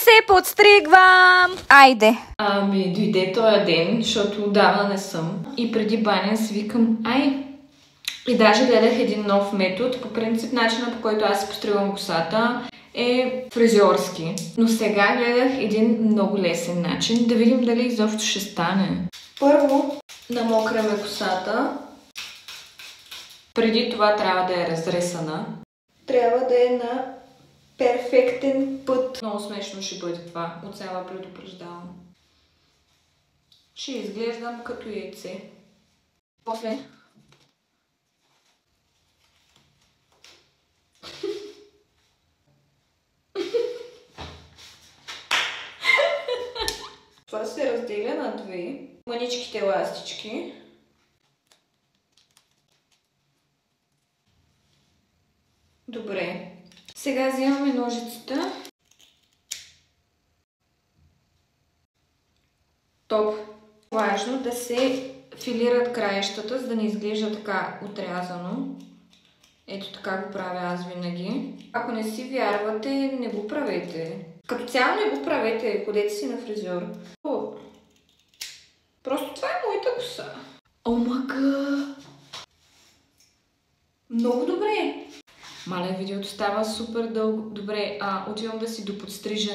се подстригвам! Айде! Дойде този ден, защото отдавна не съм. И преди баня си викам, и даже гледах един нов метод. По принцип, начинът, по който аз си постригвам косата е фризьорски. Но сега гледах един много лесен начин. Да видим дали изобщо ще стане. Първо намокраме косата. Преди това трябва да е разресана. Трябва да е на перфектен път. Много смешно ще бъде това. От сега предупреждавам. Ще изглеждам като яйце. После това се разделя на две. Мъничките ластички. Добре. Сега вземаме ножицата. Топ. Важно да се филират краищата, за да не изглежда така отрязано. Ето така го правя аз винаги. Ако не си вярвате, не го правете. Като цяло не го правете, ходете си на фризьор. Просто това е моята коса. Омага! Много добре! Мале, видеото става супер дълго. Добре, отивам да си доподстрижа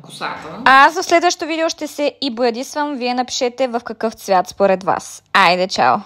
косата. Аз в следващото видео ще се и бладисвам. Вие напишете в какъв цвят според вас. Айде, чао!